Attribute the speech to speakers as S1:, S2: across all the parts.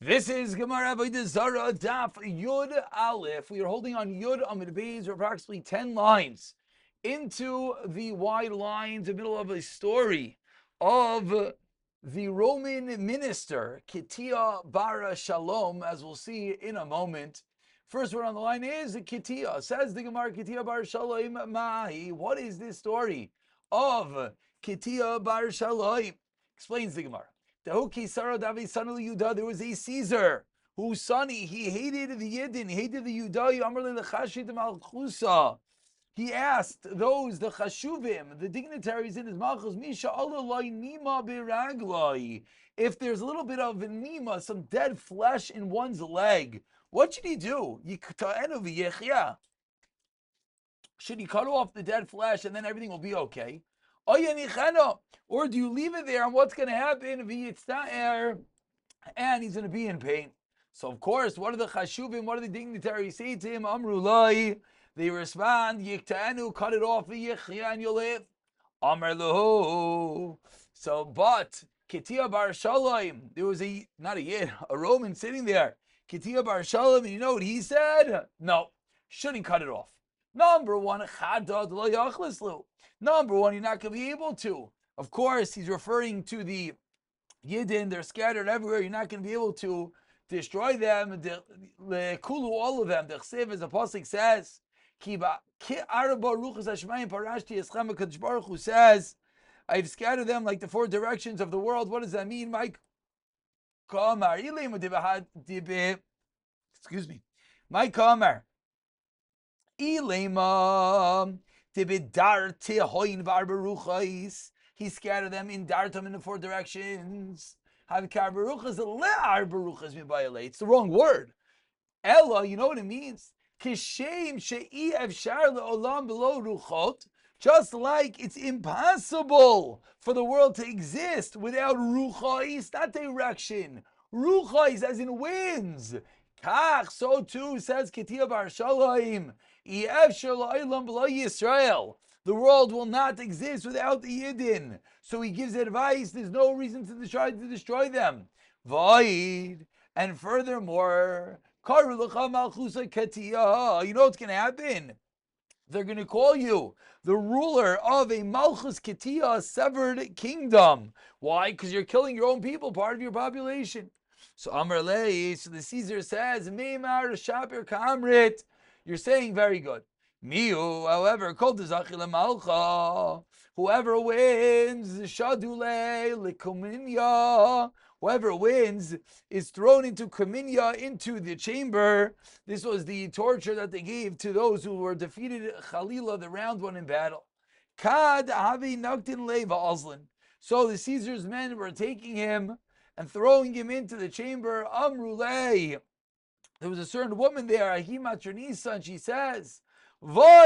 S1: This is Gemara Avodah Zarah Daf Yud Aleph. We are holding on Yud Amid Beis for approximately 10 lines into the wide lines, the middle of a story of the Roman minister Kitia Bara Shalom, as we'll see in a moment. First word on the line is Kitia. Says the Gemara, Kitia Bar Shalom Mahi. What is this story of Kitia Bar Shalom? Explains the Gemara. There was a Caesar whose son, he hated the Yidden, he hated the Yudai. He asked those, the Chashuvim, the dignitaries in his Malchus, if there's a little bit of nima, some dead flesh in one's leg, what should he do? Should he cut off the dead flesh and then everything will be okay? Or do you leave it there and what's going to happen? And he's going to be in pain. So of course, what are the chashuvim, what are the dignitaries say to him? Amrulai, they respond, Yiktanu, cut it off, and you'll live. Amr lahu. So, but Kitia Bar Shalom, there was a Roman sitting there. Kitia Bar Shalom, and you know what he said? No, shouldn't cut it off. Number one, Number one, you're not going to be able to. Of course, he's referring to the Yidden. They're scattered everywhere. You're not going to be able to destroy them. Kulu, all of them. The Chsiv, as the Apostle says, says, I've scattered them like the four directions of the world. What does that mean, Mike? Excuse me. Mike Kamar. He scattered them in dartam in the four directions. It's the wrong word. Ella, you know what it means? Just like it's impossible for the world to exist without ruchais, not direction. Ruchais as in winds. Kach, so too says Kitia Bar Shalom. Yisrael. The world will not exist without the Yidden. So he gives advice, there's no reason to try to destroy them. Void. And furthermore, you know what's going to happen? They're going to call you the ruler of a Malchus Kitia, severed kingdom. Why? Because you're killing your own people, part of your population. So Amr Lei, so the Caesar says, Meimar Shapir Kamrit. You're saying very good. Miu, however, called the Zachil Malcha. Whoever wins, Shadule Likuminya. Whoever wins is thrown into Kuminya, into the chamber. This was the torture that they gave to those who were defeated Khalila, the round one in battle. Kad Avi Naktin Leva Azlan. So the Caesar's men were taking him and throwing him into the chamber. Amrulay. There was a certain woman there, Ahima Ternisa, and she says, woe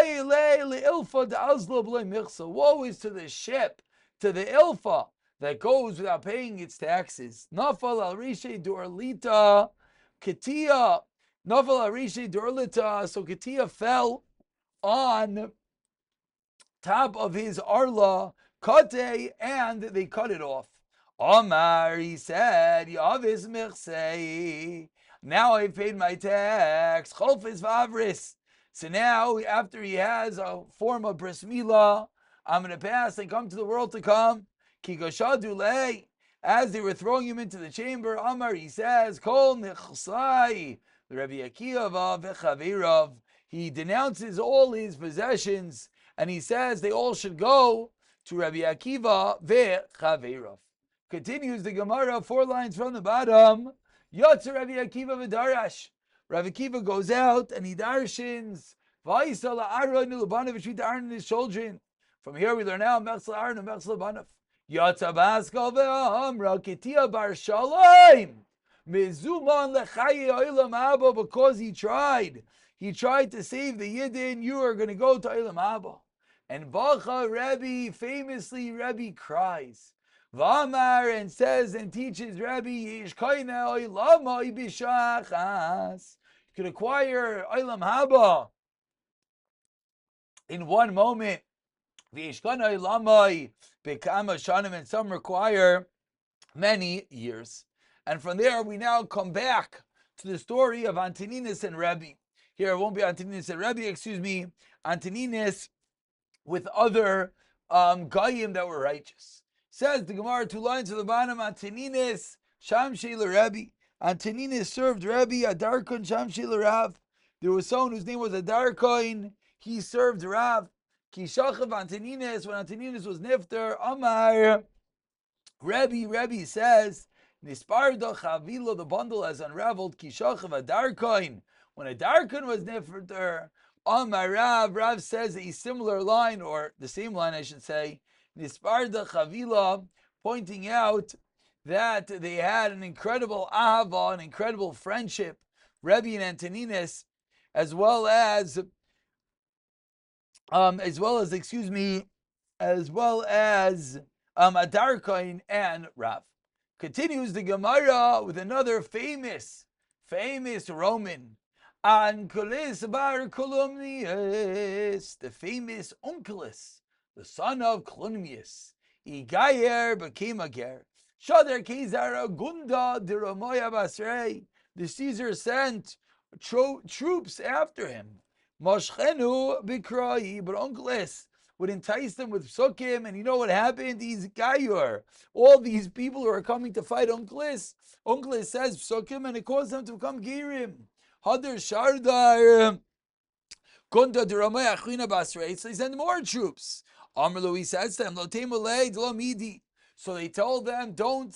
S1: is to the ship, to the Ilfa, that goes without paying its taxes. Nafal al Rishe Dorlita, Ketia, Nafal al Rishe Dorlita, so Ketia fell on top of his Arla, Kate, and they cut it off. Omar, he said, Yavis Michsei. Now I've paid my tax. Cholfis v'avris. So now, after he has a form of bris milah, I'm going to pass and come to the world to come. Kikoshadu lei. As they were throwing him into the chamber, Amar, he says, Kol nechsai. The Rabbi Akiva v'chavirav. He denounces all his possessions, and he says they all should go to Rabbi Akiva v'chavirav. Continues the Gemara, 4 lines from the bottom. Yotzer Rabbi Akiva v'darash. Rabbi Akiva goes out and he darshins. V'ayisal Aaron Lubanav between Aaron and his children. From here we learn now Mechsel Aaron and Mechsel Lubanav. Yotzer Baskal ve'amra Kitia Bar Shalom. Mezuman lechaye olam haba, because he tried to save the Yidden. You are going to go to olam haba. And Bacha Rabbi, famously Rabbi cries. V'amar, and says and teaches Rabbi, you could acquire Olam Haba in one moment. And some require many years. And from there, we now come back to the story of Antoninus and Rebbe. Here, it won't be Antoninus and Rebbe, Antoninus with other Goyim that were righteous. Says the Gemara, 2 lines of the bottom, Antoninus, Shamshei Rebbe. Antoninus served Rebbe, Adarkon Shamshei Rav. There was someone whose name was Adarkon, he served Rav. Kishachav Antoninus, when Antoninus was nifter, Amar, Rebbe says, Nisparda Chavilo, the bundle has unraveled, Kishachav Adarkon. When Adarkon was nifter, Amar Rav says a similar line, or the same line I should say, Nisparda Chavila, pointing out that they had an incredible Ahava, an incredible friendship, Rebbe and Antoninus, as well as Adarkain and Rav. Continues the Gemara with another famous Roman, Ankulis bar Columnius, the famous Onkelos, the son of Clunius. Igayer became a ger. Shadar Kezar Gunda de Ramoya Basrei. The Caesar sent troops after him. Moshchenu Bikrai, but Onkelos would entice them with psukim, and you know what happened? He's Gayur. All these people who are coming to fight Onkelos says psukim, and it caused them to become Girim. Hadar Shardar Gunda de Ramoya Achina Basrei. So he sent more troops. Amr Louis says to them, Lo Temalei Lo Midi. So they told them, don't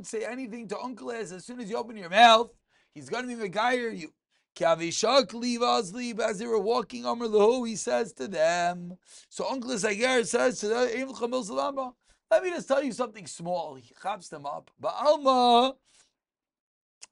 S1: say anything to Onkelos. As soon as you open your mouth, he's going to be Megayer you. As they were walking, Amr Lahu, he says to them, so Onkelos Agar says to them, let me just tell you something small. He chaps them up. Ba'alma,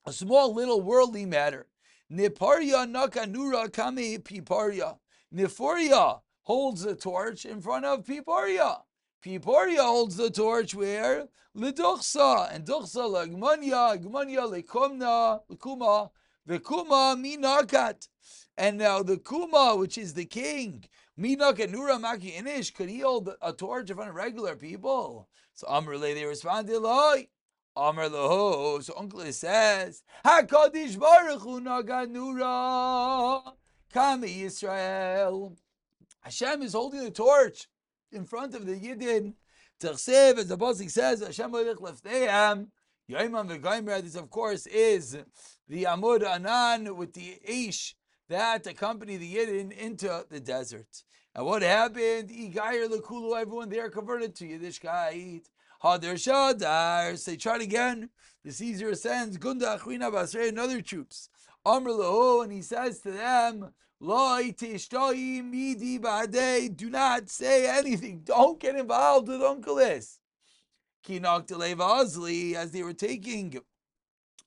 S1: a small little worldly matter. Niparya nakanura kame piparya. Niforia holds the torch in front of Piporia. Piporia holds the torch where? Leduchsa. And Duchsa lagmanya, Gmanya lekuma, Vekuma minakat. And now the Kuma, which is the king, Minakat Nura Maki Inish, could he hold a torch in front of regular people? So Amrle, they responded, Loi. Amr Lahu. So Onkelos says, HaKadosh Baruch Hu Nagad Nura Kami Yisrael. Hashem is holding the torch in front of the Yidden. Tersev, as the Pasuk says, Hashem Oilech Lefteihem. Yoimam V'Goymer, this of course is the Amud Anan with the Eish that accompany the Yidden into the desert. And what happened? Igayer Lekulu, everyone there converted to Yiddishkeit. Hadar Shadar, so they tried again. The Caesar sends Gunda Achrina Basrei and other troops. Amr Lahu, and he says to them, Loi Tishtoi Midi Ba'adei, do not say anything. Don't get involved with Onkelos. Kinok Deleva Azli, as they were taking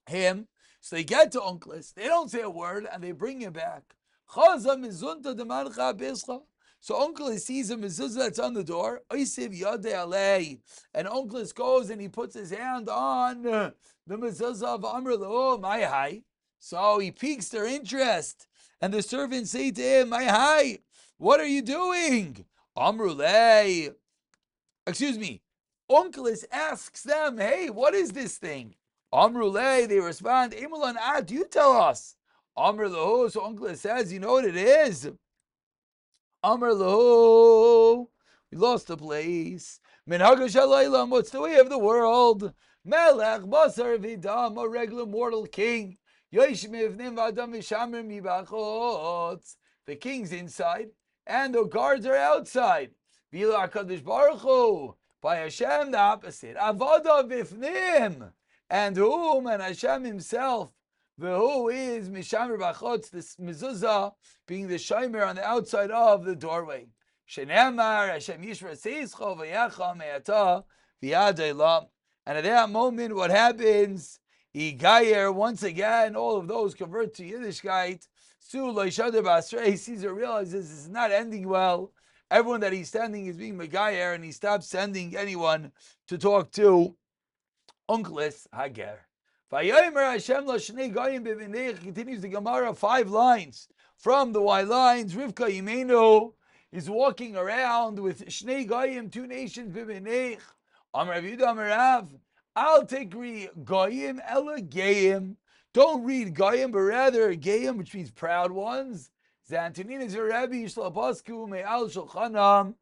S1: him, so they get to Onkelos, they don't say a word, and they bring him back. Chaza Mizunta Demancha Bischa. So Onkelos sees a mezuzah that's on the door. Oisiv Yadei Alei. And Onkelos goes and he puts his hand on the mezuzah of Amr Lahu, my high. So he piques their interest. And the servants say to him, my high, what are you doing? Amrulei. Onkelos asks them, hey, what is this thing? Amrulei, they respond, Emulan Ad, you tell us. Amr Lahu, so Onkelos says, you know what it is? Amr Lahu, we lost the place. Minhag Shalaylam, what's the way of the world? Melech Basar Vidam, a regular mortal king. The king's inside, and the guards are outside. By Hashem, the opposite. Avodah Vifnim, and whom? And Hashem himself. Who is Mishamer Bachotz, this mezuzah, being the shomer on the outside of the doorway. Shenemar Hashem Yishra Seischo V'Yacha Me'ata V'Yadei. And at that moment, what happens? Igayer, once again, all of those convert to Yiddishkeit. Caesar realizes this is not ending well. Everyone that he's sending is being Megayer, and he stops sending anyone to talk to Onkelos Hager. Continues the Gemara, 5 lines from the Y lines. Rivka Yimenu is walking around with Shnei Goyim, 2 nations, B'Benech. Amar Rav Yehuda Amar Rav, Al tikri goyim ela gayim. Don't read goyim, but rather gayim, which means proud ones. Zantanina zerabi shlapasku me'al shulchanam.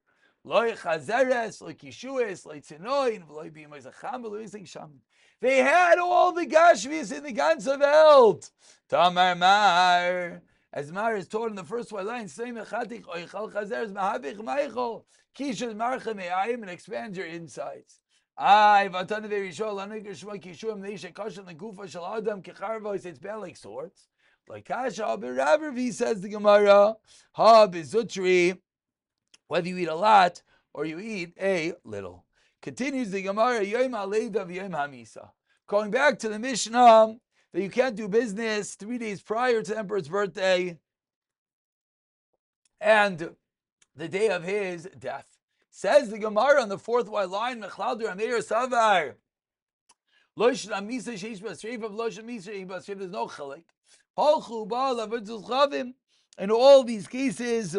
S1: Loy chazeres, loy kishues, loy tzinoin, loy b'yimazacham, loy sham. They had all the gashvis in the ganze Welt. Tamar mar. As Mar is taught in the first white line, say mechatik oichal chazeres mahabich meichel. Kishes marcha me'ayim, and expand your insides. It's bad like swords. Like kasha b'ravervi, says the Gemara. Ha b'zutri, whether you eat a lot or you eat a little. Continues the Gemara, Yom Aledav Yom Hamisa. Going back to the Mishnah, that you can't do business 3 days prior to the Emperor's birthday and the day of his death. Says the Gemara on the fourth white line, Mechlauder Amir Savar. Loishan Amisa Sheish Basreif of Loishan Misa Basreif, there's no chalik. Halchu Baal Avodah Chavim. In all these cases,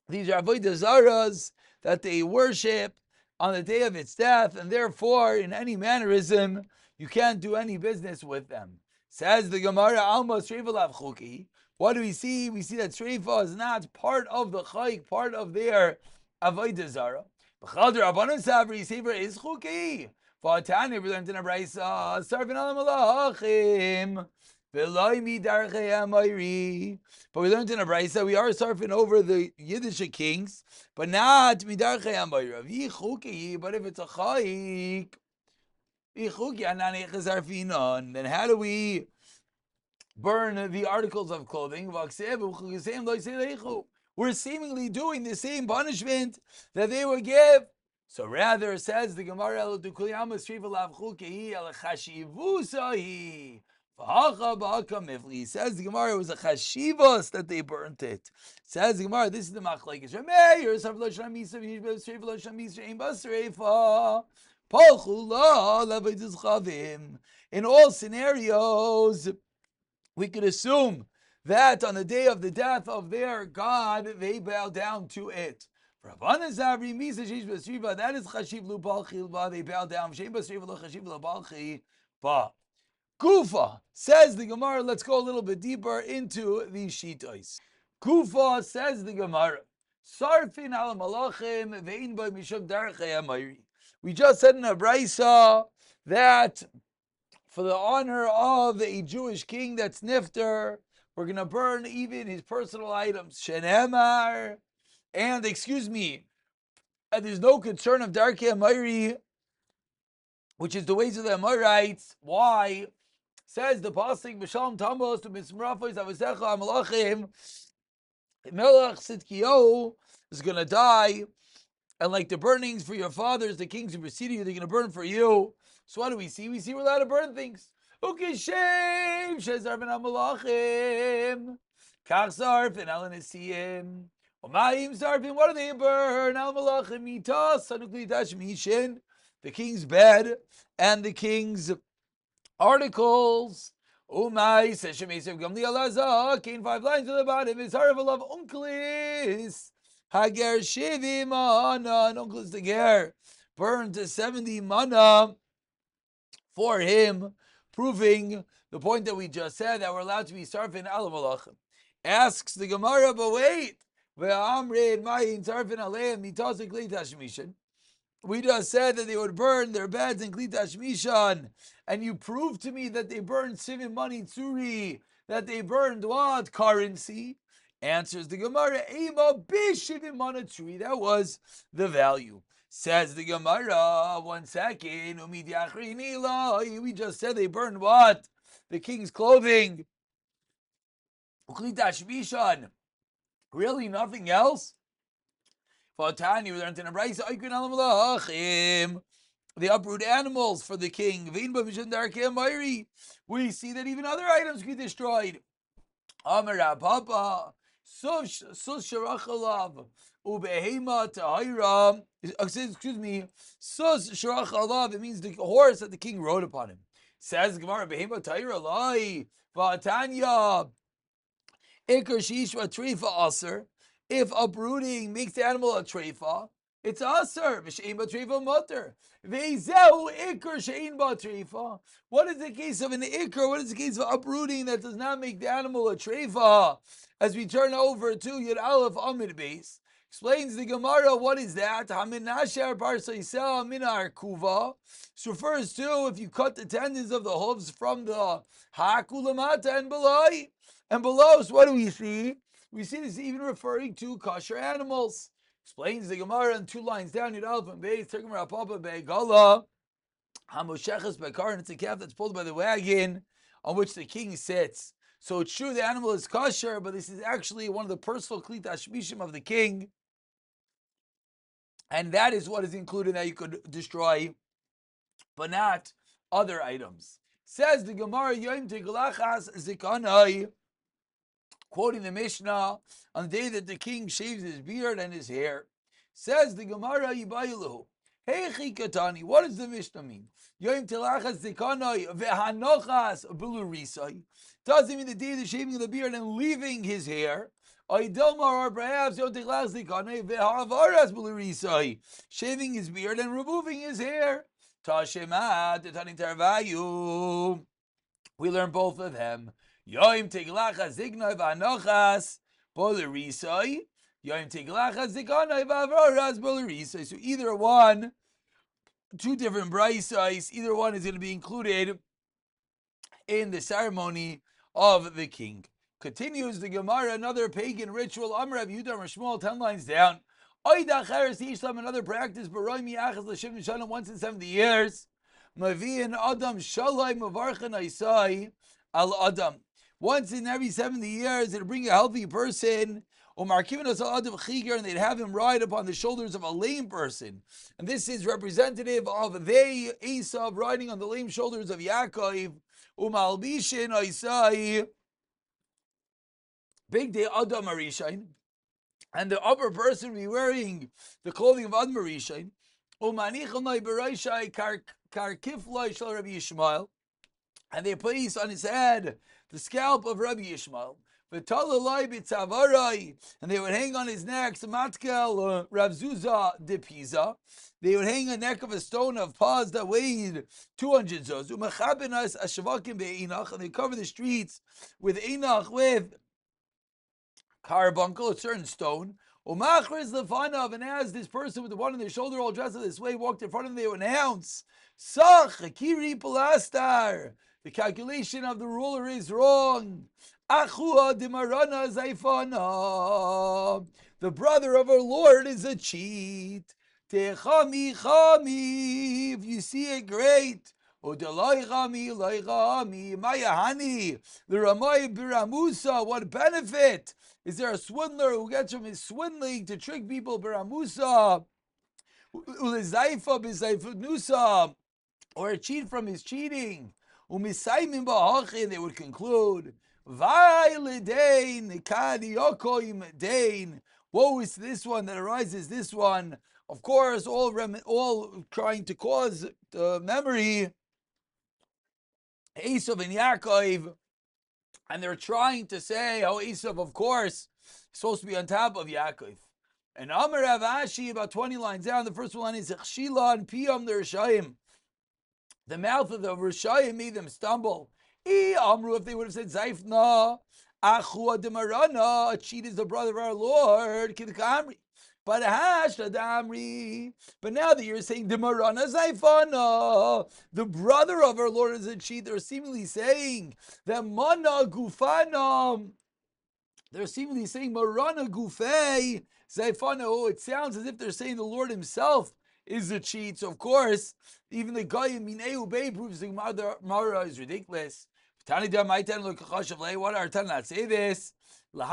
S1: these are Avodah Zarahs that they worship on the day of its death, and therefore, in any mannerism, you can't do any business with them. Says the Gemara, Alma Shreifa Lav Chuki. What do we see? We see that Shreifa is not part of the Chayik, part of their Avodah Zarah. B'chadr Rabbanan Savri Sefer is Chuki. V'atani, we learned in a Brisa, Sarvin Alam Alachim. But we learned in a Brisa, we are surfing over the Yiddish kings, but not midarchei hamayri. But if it's a chayik, then how do we burn the articles of clothing? We're seemingly doing the same punishment that they would give. So rather, says the Gemara, says the Gemara, it was a chashivos that they burnt it. Says the Gemara, this is the machlekes. In all scenarios, we could assume that on the day of the death of their God, they bow down to it. That is chashiv lu balchi, they bow down. Kufa, says the Gemara, let's go a little bit deeper into these shitos. Kufa, says the Gemara, Sarfin al malachim ve'in by mishum darchei hamayri. We just said in a Brisa that for the honor of a Jewish king that's nifter, we're going to burn even his personal items. Shenemar, and there's no concern of darchei hamayri, which is the ways of the Amorites. Why? Says the pasuk, B'shalom Tamos to Mismrafos Avasecha Amalachim, Melech Sidkiyahu is going to die, and like the burnings for your fathers, the kings who preceded you, they're going to burn for you. So what do we see? We see we're allowed to burn things. Ukeshem Shezar Ben Amalachim, Kach Zarfin Alanisiyim, Omayim Zarfin. What do they burn? Amalachim Mitas Sanukli Tashmishin, the king's bed and the king's articles. Umay says Shemesiv Gamli Alazah, came 5 lines to the bottom. Is Haravav Unklis Hager Shivi Mana, and Unklis the Ger burned to 70 mana for him, proving the point that we just said, that we're allowed to be sarfin al malachim. Asks the Gemara, but wait, ve'amrid ma'in sarfin aleim mitasik leitashmishan. We just said that they would burn their beds in Klitash Mishan, and you proved to me that they burned Sivim Mani Tsuri, that they burned what? Currency. Answers the Gemara, Ema Bishivim Mani Tsuri, that was the value. Says the Gemara, 1 second, we just said they burned what? The king's clothing. Klitash Mishan. Really, nothing else? The uproot animals for the king. We see that even other items can be destroyed. Excuse me. It means the horse that the king rode upon him. Says Gemara, Behema Tahira Lai, Vatanya, Ikar Shishwa Trifa Aser. If uprooting makes the animal a treifa, it's aser. V'shein b'treifa mutter. V'zehu ikr shein b'treifa. What is the case of an ikr? What is the case of uprooting that does not make the animal a treifa? As we turn over to Yud Aleph Amid Beis, explains the Gemara, what is that? Hamin nasher parsa yisel minar kuva. This refers to if you cut the tendons of the hooves from the hakulamata and below. And below, so what do we see? We see this even referring to kosher animals. Explains the Gemara in 2 lines down, Yud Aleph and Beis, Tegum Rapapa Be'egala, Hamosheches Be'kar, and it's a calf that's pulled by the wagon on which the king sits. So it's true the animal is kosher, but this is actually one of the personal kli tashmishim of the king. And that is what is included that you could destroy, but not other items. Says the Gemara, Yom Teglachas Zikanai, quoting the Mishnah, on the day that the king shaves his beard and his hair. Says the Gemara, Yibayilu, Heichi Katani, what does the Mishnah mean? Yom Telachas Zikanai Vehanochas Bulurisai. Doesn't mean the day of the shaving of the beard and leaving his hair. Or perhaps Yom Telachas Zikanai Vehavaras Bulurisai, shaving his beard and removing his hair. Tashema Tetani Tarvayu. We learn both of them. Yom Teglachas Zignai Vanochas Bulurisai. Yom Teglachas Zikanai Vehavaras Bulurisai. So either one, 2 different braysos, either one is going to be included in the ceremony of the king. Continues the Gemara, another pagan ritual. Amr Rav Yehuda Shmuel, 10 lines down. Another practice, once in 70 years. Mavian Adam Shalai Mavarchan Isai Al Adam. Once in every 70 years, it'll bring a healthy person. And they'd have him ride upon the shoulders of a lame person. And this is representative of they, Esav, riding on the lame shoulders of Yaakov. Umalbishin Isai Big Day Adam Arishain. And the upper person will be wearing the clothing of Adam Arishain. Umanichonai Bereshai Karkiflai Shal Rabbi Yishmael. And they place on his head the scalp of Rabbi Yishmael. And they would hang on his neck Matkel Rav Zuzah de Pisa. They would hang a neck of a stone of Paz that weighed 200 zuz. And they cover the streets with Einach, with carbuncle, a certain stone. And as this person with the one on their shoulder all dressed this way walked in front of them, they would announce, Sach Kiri Palastar. The calculation of the ruler is wrong. The brother of our Lord is a cheat. If you see it, great. The Ramay Biramusa, what benefit is there a swindler who gets from his swindling to trick people? Biramusa, or a cheat from his cheating. And they would conclude, woe is this one that arises, this one. Of course, all trying to cause the memory, Esav and Yaakov, and they're trying to say how Esav, of course, is supposed to be on top of Yaakov. And Amar Rav Ashi, about 20 lines down, the first one is Chshila and Piyam the Rishayim. The mouth of the Rishayim made them stumble. Amru, if they would have said Zaifna, Achua Demarana, a cheat is the brother of our Lord, Kidkamri. But Hashtadamri. But now that you're saying Demarana Zaifana, the brother of our Lord is a cheat, they're seemingly saying that Mana Gufana. They're seemingly saying Marana Gufei Zaifana. Oh, it sounds as if they're saying the Lord himself is a cheat. So of course, even the guy in Mineu Bay proves the Mara is ridiculous. What are Tana not say this? The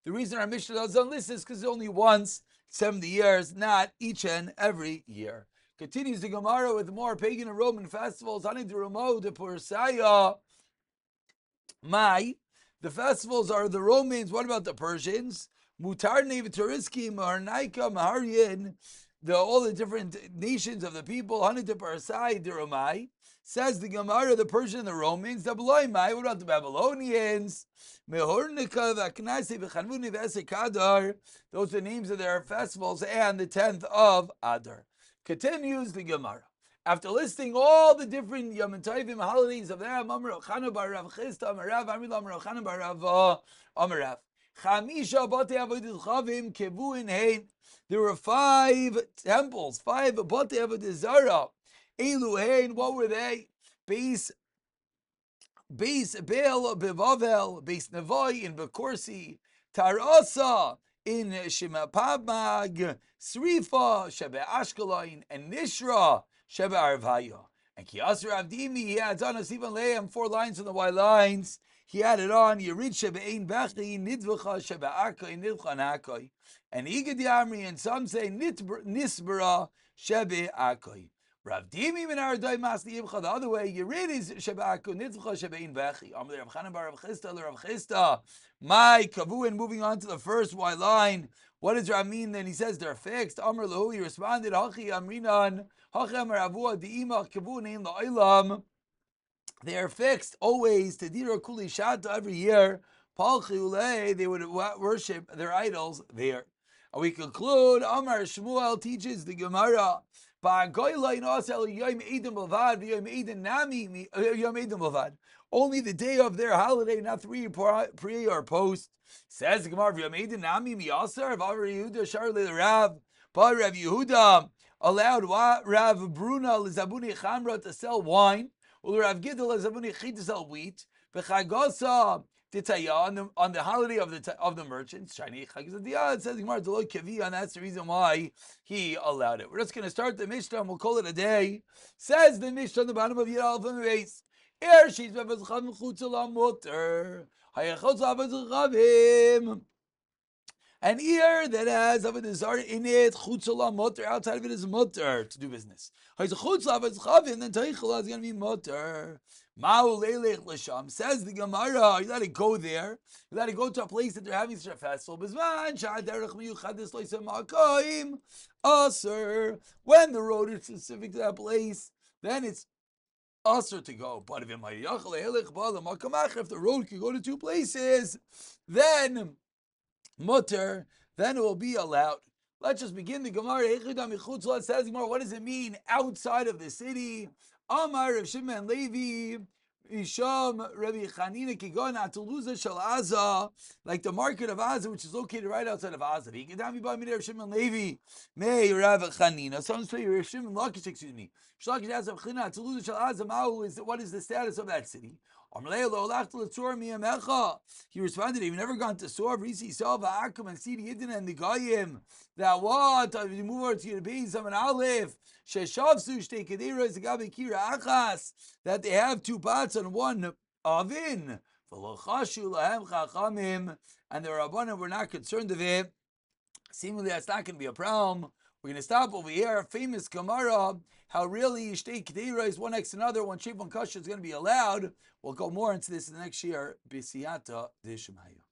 S1: reason our Mishnah doesn't list this is because only once 70 years, not each and every year. Continues the Gemara with more pagan and Roman festivals. The festivals are the Romans. What about the Persians? Mutar Nevitariski Marnaika Maharian. all the different nations of the people. Hanita Parsai Diromai. Says the Gemara, the Persian and the Romans. What about the Babylonians? Those are the names of their festivals and the 10th of Adar. Continues the Gemara. After listing all the different Yom Tovim holidays of them, Amar Chana bar Rav Chisda, Amar Rav Amar Amar Chana bar Rav Amar Rav. Chamisha Batei Avodah Chavim Kevuin Hein. There were 5 temples, 5 Batei Avodah Zarah. Elu Hein, what were they? Beis Beel Bevavel, Beis Nevoi in Bekorsi, Tarasa in Shemapabmag, Srifa Shebe Ashkelon, and Nishra Sheba Arvaya. And Kiyasir Avdimi, he had done us even Leim 4 lines on the white lines. He added on Yerid Sheba Ein Bachi, Nidvacha Sheba Akai, Nidchan Akai. And Igad Yamri, and some say Nisbara Shebe Akai. Rav Dimi min Aradai Masli Yibcha, the other way, Yerid is Sheba Akai, Nidvacha Sheba Ein Bachi. Amr Rav Chanan bar Rav Chisda, Rav Chisda. My Kavuin, moving on to the first white line. What does Rav mean? Then he says they're fixed. Amr Lahu, he responded, Hachi Amrinan. They are fixed always to Dira Kuli Shata every year. They would worship their idols there. And we conclude, Amar Shmuel teaches the Gemara. Only the day of their holiday, not 3 pre or post. Says the Gemara, Rav Yehuda allowed Rav Bruna Lizabuni Chamra to sell wine, or Rav Gidel Lizabuni Chi to sell wheat. V'chagasa Titaya on the holiday of the merchants. Shani Chagzadia. It says Gemara Deloy Kavi, and that's the reason why he allowed it. We're just going to start the Mishnah and we'll call it a day. Says the Mishnah on the bottom of Yidal from the base. She's Bevazchavim Chutzalam Mutter. Hayachotzav An ear that has Avodah Zarah in it, Chutzala Mutter, outside of it is Mutter to do business. Then Teichela is going to be Mutter. Ma'u Leilech L'sham, says the Gemara, you let it go there. You let it go to a place that they're having such a festival. When the road is specific to that place, then it's usher to go. But if the road can go to 2 places, then mutter, then it will be allowed. Let's just begin the Gemara. It says, what does it mean outside of the city? Amar Rav Shimon Levi, Isham Rabbi Chanina Kigon Atuluza Shal Aza, like the market of Aza, which is located right outside of Aza. Rav Shimon Levi, May Rav Chanina. Some say Rav Shimon Lakish, excuse me. Shlakish asks Atuluza Shal Aza. What is the status of that city? He responded, "You've never gone to Sor, Risi, Salva, Akum, and see the Yidden and the Goyim. That what? You move over to your base, and Aleph, Sheshavsu, Shtekadera, Zagabi, Kira, Achas, that they have 2 pots on one oven. V'lochashu lahem chachamim, and the Rabbanim were not concerned of it. Seemingly, that's not going to be a problem. We're going to stop over here. A famous Gemara, how really Shtei Kedera is one next to another, one shape, one kasha is going to be allowed. We'll go more into this in the next year. B'siyata d'Shemaya.